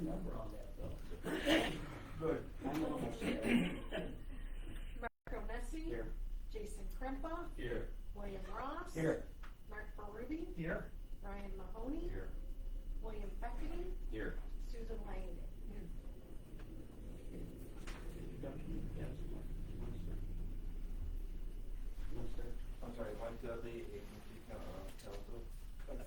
number on that though. Good. I'm almost there. Marco Messi. Here. Jason Krempa. Here. William Ross. Here. Mark Berube. Here. Ryan Mahoney. Here. William Beckety. Here. Susan Langdon. I'm sorry, Mike Dudley, agency council,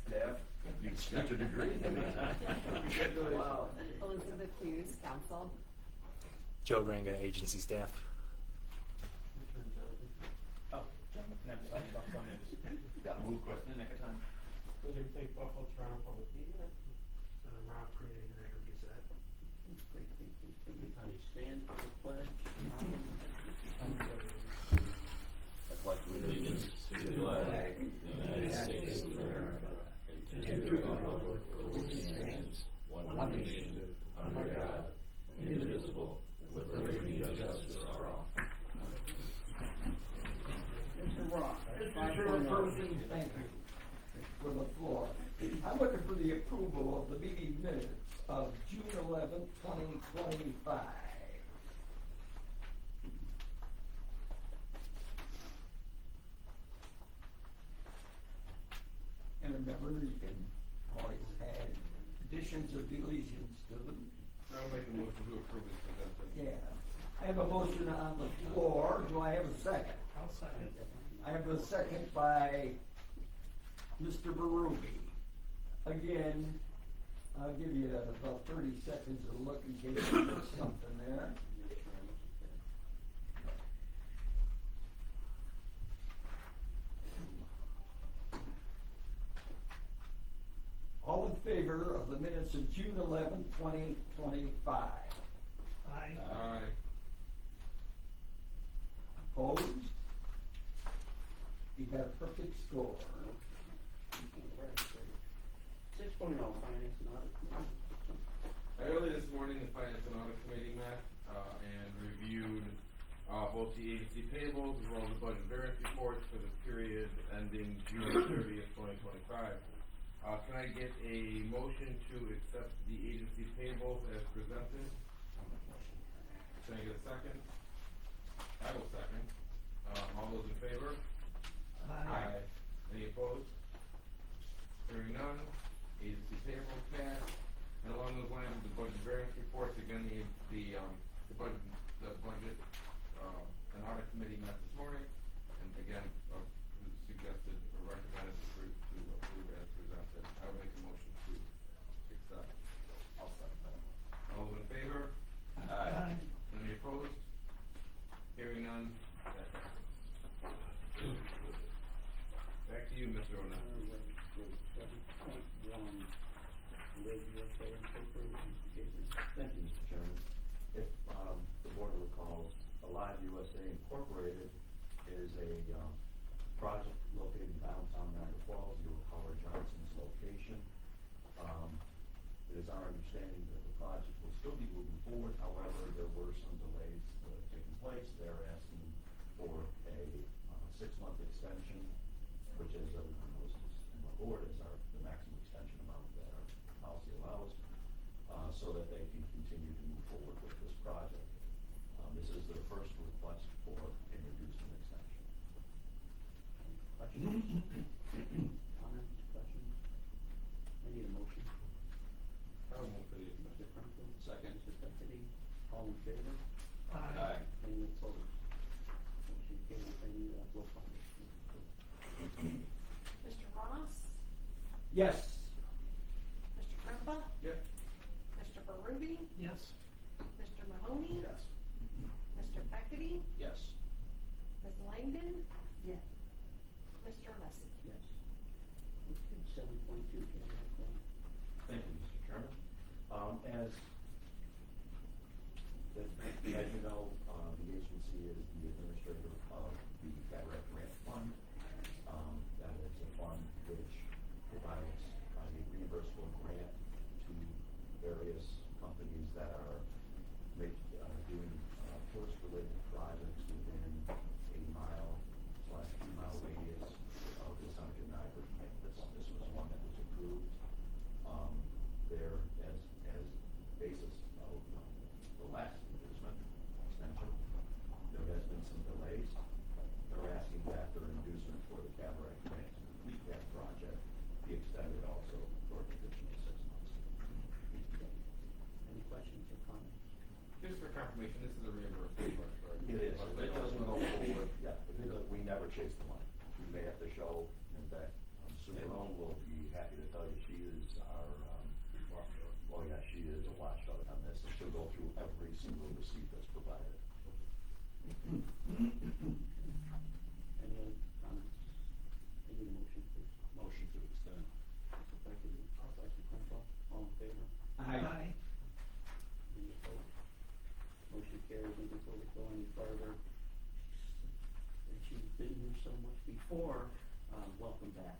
staff. You got your degree. Wow. Elizabeth Hughes, council. Joe Ranga, agency staff. Oh, John, never thought about something. Got a move question in next time. Would you think Buffalo Toronto Public Media? Rob creating an aggregate set. How do you stand for the pledge? I'd like to allegiance to the flag of the United States of America and to the republic for which it stands, one nation, under God, indivisible, with liberty and justice for all. Mr. Ross. Mr. Chairperson, thank you for the floor. I'm looking for the approval of the meeting minutes of June 11th, 2025. And remember, you can always add additions or deletions to them. I'll make a motion to approve this presented. Yeah. I have a motion on the floor. Do I have a second? I'll second. I have a second by Mr. Berube. Again, I'll give you about 30 seconds to look in case you missed something there. All in favor of the minutes of June 11, 2025? Aye. Aye. Opposed? You got a perfect score. 6.0, finance and audit. Early this morning, the Finance and Audit Committee met and reviewed both the agency payables as well as the budget variance reports for the period ending June 30th, 2025. Can I get a motion to accept the agency payables as presented? Can I get a second? I will second. All those in favor? Aye. Any opposed? Hearing none. Agency payroll passed. And along those lines, the budget variance reports, again, the budget and audit committee met this morning, and again, suggested or recommended to approve as presented. I would make a motion to accept. I'll second that. All those in favor? Aye. Any opposed? Hearing none. That passes. Back to you, Mr. O'Neill. 7.1, USA Incorporated. Thank you, Mr. Chairman. If the board recalls, Alive USA Incorporated is a project located in downtown Niagara Falls, near Howard Johnson's location. It is our understanding that the project will still be moving forward. However, there were some delays taking place. They're asking for a 6-month extension, which, as everyone knows, in the board is the maximum extension amount that our policy allows, so that they can continue to move forward with this project. This is their first request for a reduced extension. Questions? Comments, questions? I need a motion. I will move for the Mr. Franklin. Second. Mr. Deputy. All in favor? Aye. Any opposed? Motion carries. I need a roll call. Mr. Ross. Yes. Mr. Krempa. Yep. Mr. Berube. Yes. Mr. Mahoney. Yes. Mr. Beckety. Yes. Ms. Langdon. Yes. Mr. Messi. Yes. Okay, 7.2, Thank you, Mr. Chairman. As you know, the agency is the administrator of the direct grant fund. That is a fund which provides a reimbursable grant to various companies that are doing tourist-related projects within a 1-mile/2-mile radius of the Central Niagara. This was one that was approved. There, as confirmation, this is a reimbursement, correct? It is, it doesn't go forward, yeah, we never chase the money. We may have to show, in fact, Sue Malone will be happy to tell you, she is our, oh yeah, she is a watchdog on this, and she'll go through every single receipt that's provided. Any other comments? I need a motion, please. Motion to extend. Mr. Beckett, Dr. Cranko, all in favor? Aye. Any opposed? Motion carries, and before we go any further, that you've been here so much before, welcome back.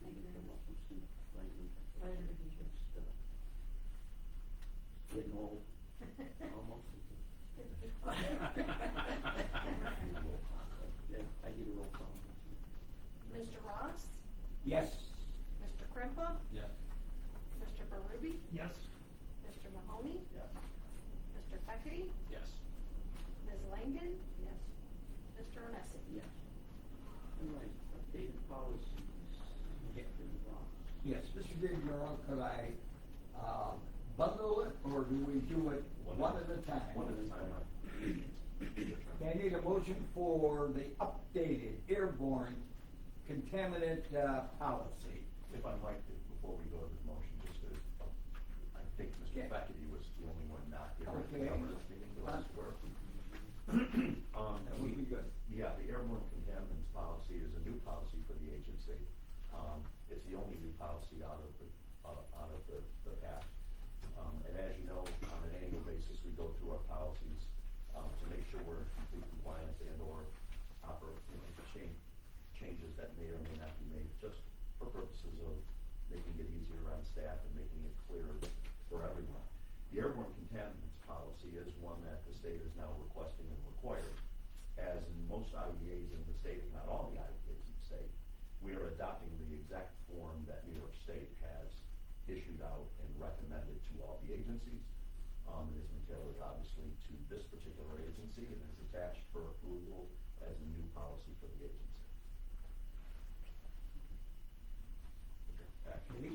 Thank you very much. Welcome, Steve. Langley. Pleasure to be here. Just, getting old, almost. Yeah, I need a roll call. Mr. Ross? Yes. Mr. Krimpa? Yes. Mr. Berube? Yes. Mr. Mahoney? Yes. Mr. Peckety? Yes. Ms. Langdon? Yes. Mr. Onesi? Yes. All right, updated policies. Yes, Mr. Gabriel, could I, bundle it, or do we do it one at a time? One at a time. Okay, I need a motion for the updated airborne contaminant, policy. If I might, before we go to the motion, just to, I think Mr. Okay. Beckety was the only one not here at the Okay. governor's meeting last work. That would be good. Yeah, the airborne contaminants policy is a new policy for the agency. It's the only new policy out of the act. And as you know, on an annual basis, we go through our policies, to make sure we're in complete compliance and or changes that may or may not be made, just for purposes of making it easier on staff and making it clearer for everyone. The airborne contaminants policy is one that the state is now requesting and required. As in most IEAs in the state, if not all the IEAs in the state, we are adopting the exact form that New York State has issued out and recommended to all the agencies. It has been tailored obviously to this particular agency and is attached for approval as a new policy for the agency. Okay.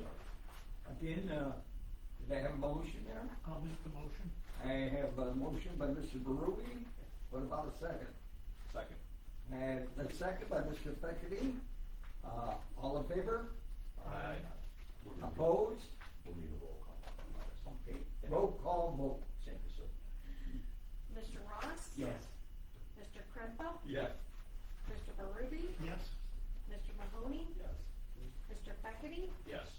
Again, did I have a motion there? I'll make the motion. I have a motion by Mr. Berube. What about a second? Second. And a second by Mr. Peckety. All in favor? Aye. Opposed? We'll need a roll call on this. Okay, roll call vote. Thank you, sir. Mr. Ross? Yes. Mr. Krimpa? Yes. Mr. Berube? Yes. Mr. Mahoney? Yes. Mr. Peckety? Yes.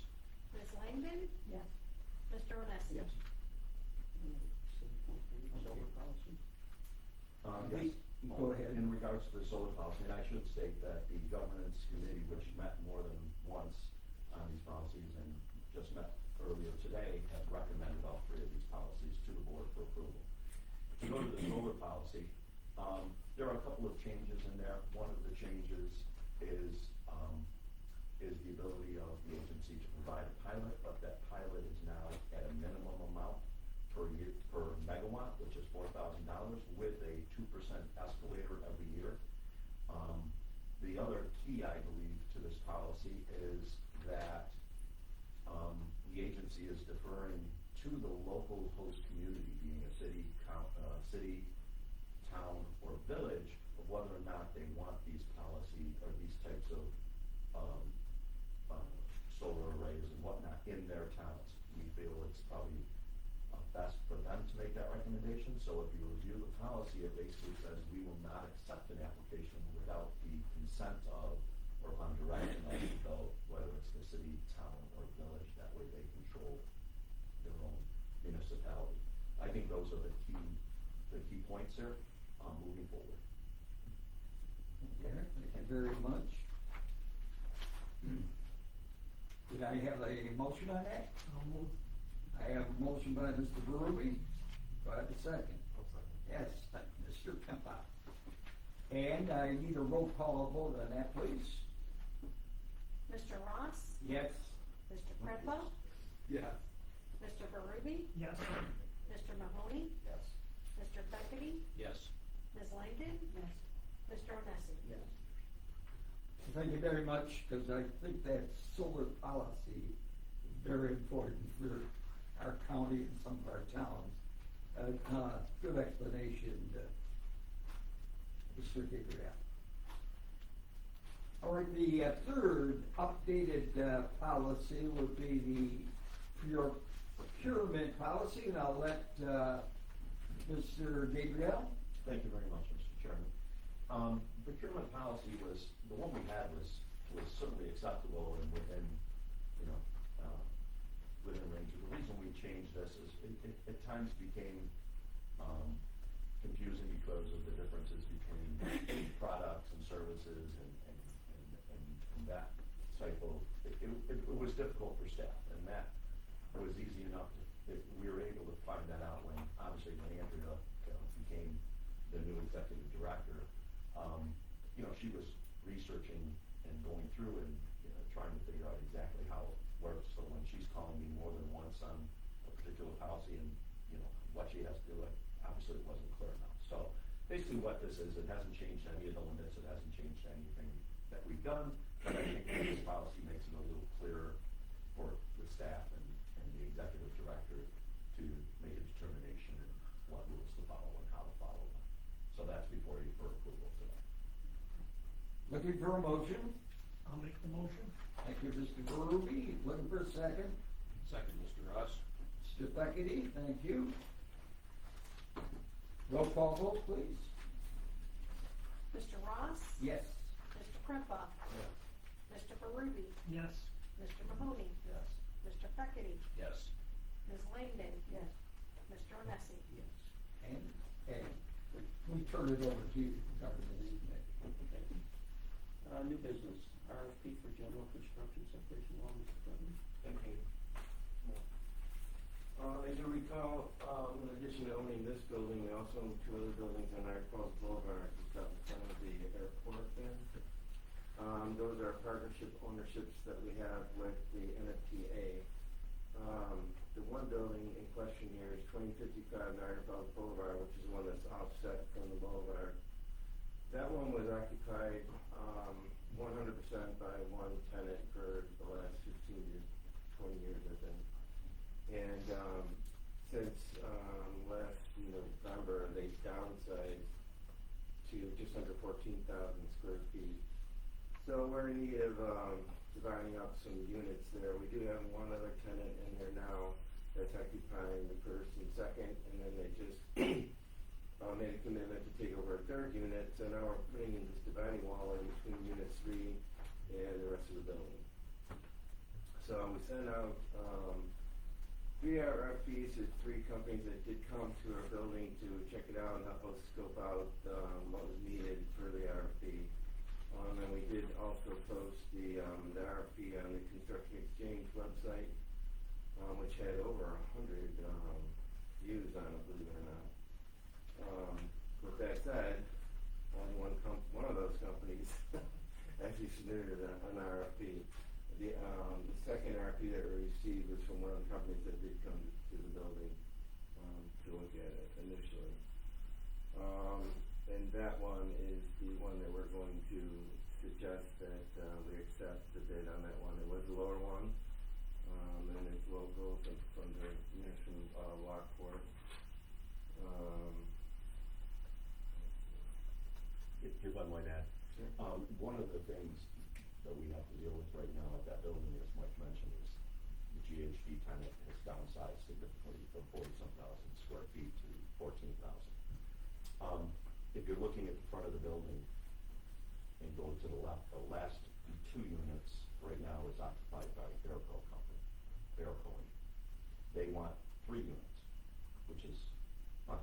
Ms. Langdon? Yes. Mr. Onesi? Yes. Solar policy? Yes. Go ahead. In regards to the solar policy, and I should state that the governance committee, which met more than once on these policies and just met earlier today, have recommended all three of these policies to the board for approval. To go to the solar policy, there are a couple of changes in there. One of the changes is the ability of the agency to provide a pilot, but that pilot is now at a minimum amount per year, per megawatt, which is $4,000 with a 2% escalator every year. The other key, I believe, to this policy is that the agency is deferring to the local host community, being a city, town, or village, of whether or not they want these policy or these types of solar arrays and whatnot in their towns. We feel it's probably best for them to make that recommendation. So if you review the policy, it basically says we will not accept an application without the consent of, or upon direction of the, whether it's the city, town, or village. That way they control their own municipality. I think those are the key points here, moving forward. Okay, thank you very much. Did I have a motion on that? I'll move. I have a motion by Mr. Berube. Do I have a second? Yes, Mr. Kempa. And I need a roll call vote on that, please. Mr. Ross? Yes. Mr. Krimpa? Yes. Mr. Berube? Yes. Mr. Mahoney? Yes. Mr. Peckety? Yes. Ms. Langdon? Yes. Mr. Onesi? Yes. Thank you very much, because I think that solar policy is very important for our county and some of our towns. Good explanation, Mr. Gabriel. All right, the third updated policy would be the procurement policy, and I'll let Mr. Gabriel. Thank you very much, Mr. Chairman. Procurement policy was, the one we had was certainly acceptable and within, you know, within range. The reason we changed this is it at times became confusing because of the differences between products and services and that type of, it was difficult for staff, and that, it was easy enough, we were able to find that out when, obviously, when Andrea became the new executive director. You know, she was researching and going through and, you know, trying to figure out exactly how it works, so when she's calling me more than once on a particular policy and, you know, what she has to do, obviously it wasn't clear enough. So, basically what this is, it hasn't changed any of the limits, it hasn't changed anything that we've done, but I think this policy makes it a little clearer for the staff and the executive director to make a determination of what rules to follow and how to follow them. So that's before you for approval today. Looking for a motion? I'll make the motion. Thank you, Mr. Berube. Looking for a second? Second, Mr. Ross. Mr. Buckety, thank you. Roll call vote, please. Mr. Ross? Yes. Mr. Krempa? Yes. Mr. Berube? Yes. Mr. Mahoney? Yes. Mr. Feckety? Yes. Ms. Langdon? Yes. Mr. Onesi? Yes. And we turn it over to you, Governor, isn't it? Okay. New business, RFP for general construction separation law, Mr. President. Thank you. As you recall, in addition to owning this building, we also own two other buildings on Niagara Falls Boulevard, just out in front of the airport there. Those are partnership ownerships that we have with the NFTA. The one building in question here is 2055 Niagara Falls Boulevard, which is the one that's offset from the boulevard. That one was occupied 100% by one tenant for the last 15 years, 20 years, I think. And since last November, they downsized to just under 14,000 square feet. So we're in need of dividing up some units there. We do have one other tenant in there now that's occupying the first and second, and then they just made a commitment to take over a third unit. So now we're putting in this dividing wall in between unit 3 and the rest of the building. So we sent out 3 RFPs to 3 companies that did come to our building to check it out and help us scope out what was needed for the RFP. And we did also post the RFP on the Construction Exchange website, which had over 100 views on it, believe it or not. With that said, only one of those companies actually submitted an RFP. The second RFP that we received was from one of the companies that did come to the building to look at it initially. And that one is the one that we're going to suggest that we accept the bid on that one. It was the lower one, and it's local, so it's from the Lockport. If I might add, Sure. one of the things that we have to deal with right now at that building, as Mike mentioned, is the GHD tenant has downsized significantly from 40-some thousand square feet to 14,000. If you're looking at the front of the building and go to the left, the last 2 units right now is occupied by Bearco Company, Bearco. They want 3 units, which is fine.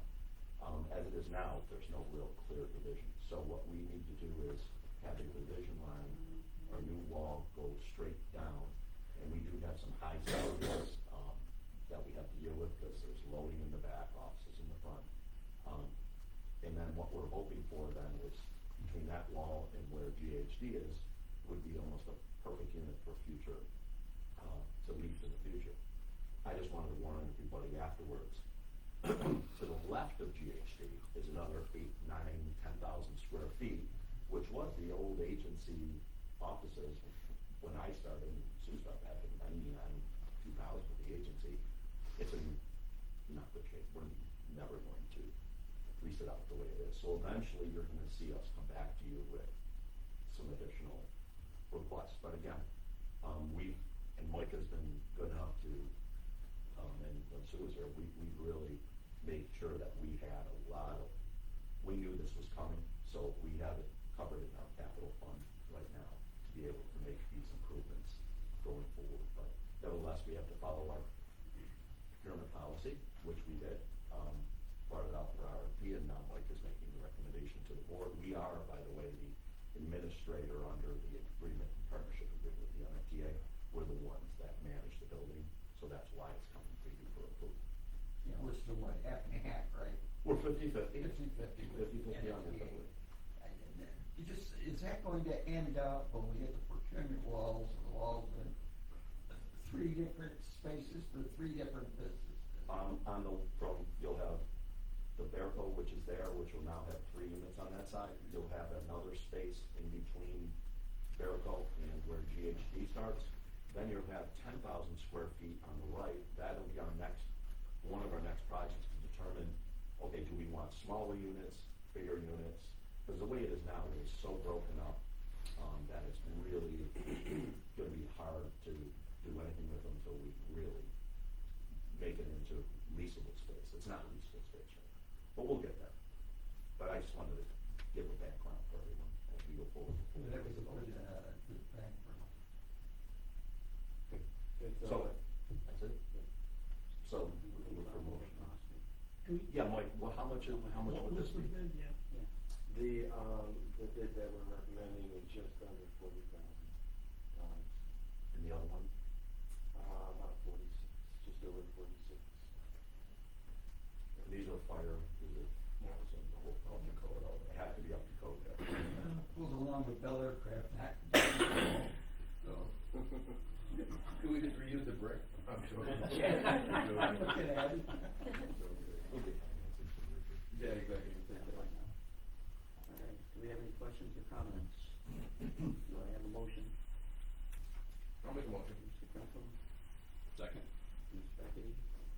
As it is now, there's no real clear division. So what we need to do is have a division line, our new wall goes straight down, and we do have some high salaries that we have to deal with because there's loading in the back, offices in the front. And then what we're hoping for then is between that wall and where GHD is would be almost a perfect unit for future, to lease in the future. I just wanted to warn everybody afterwards. To the left of GHD is another 8, 9, 10,000 square feet, which was the old agency offices when I started, and Sue started back in 99, 2000 with the agency. It's in not good shape. We're never going to lease it out the way it is. So eventually, you're gonna see us come back to you with some additional requests. But again, and Mike has been good enough to, and when Sue was here, we really made sure that we had we knew this was coming, so we have it covered in our capital fund right now to be able to make these improvements going forward. But nevertheless, we have to follow our procurement policy, which we did, brought it out for RFP, and now Mike is making the recommendation to the board. We are, by the way, the administrator under the agreement, partnership agreement with the MFTA. We're the ones that manage the building, so that's why it's coming to you for approval. Yeah, we're still what, half and half, right? We're 50-50. 50-50. 50-50 on the building. Is that going to end up when we get the procurement walls, in three different spaces for three different businesses? You'll have the Bearco, which is there, which will now have 3 units on that side. You'll have another space in between Bearco and where GHD starts. Then you'll have 10,000 square feet on the right. That'll be one of our next projects to determine, okay, do we want smaller units, bigger units? Because the way it is now, it is so broken up that it's really going to be hard to do anything with them until we really make it into leasable space. It's not leasable space right now, but we'll get there. But I just wanted to give a background for everyone as we go forward. That was a good background. So, that's it? So, we're looking for motion. Yeah, Mike, how much would this be? The bid that we're recommending is just under $40,000. And the other one? About 46, just over 46. And these are up to code. They have to be up to code. Goes along with Bell Aircraft, not. So. Could we just reuse the brick? I'm sure. I'm looking at it. We'll get financing for Richard. Yeah, exactly. All right, do we have any questions or comments? Do I have a motion? I'll make a motion. Mr. Crumpler, Second. Ms. Becky,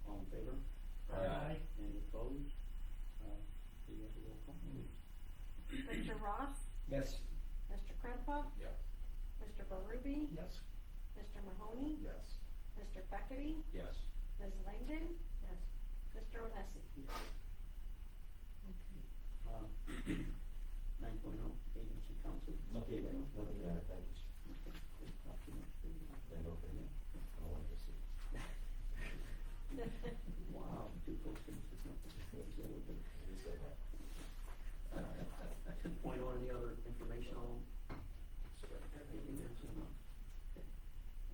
all in favor? Aye. Any opposed? Do you have a roll call? Mr. Ross? Yes. Mr. Krempa? Yes. Mr. Baruby? Yes. Mr. Mahoney? Yes. Mr. Beckerty? Yes. Ms. Langdon? Yes. Mr. Onesi? Okay. 9.0, agency council. Okay, nothing to add, thanks. Good document. Then, okay, I don't want to see. Wow, too close to Mr. Crumpler. You said that. 2.0, any other informational?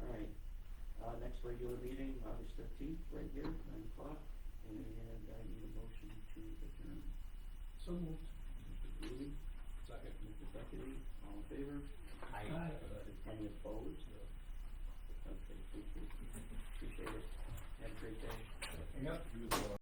All right, next regular meeting, August 13th, right here, 9 o'clock, and I need a motion to adjourn. So moved. Mr. Ruby, Second. Mr. Beckley, all in favor? Aye. Any opposed? Okay, appreciate it. Have a great day. Yep. He was the one.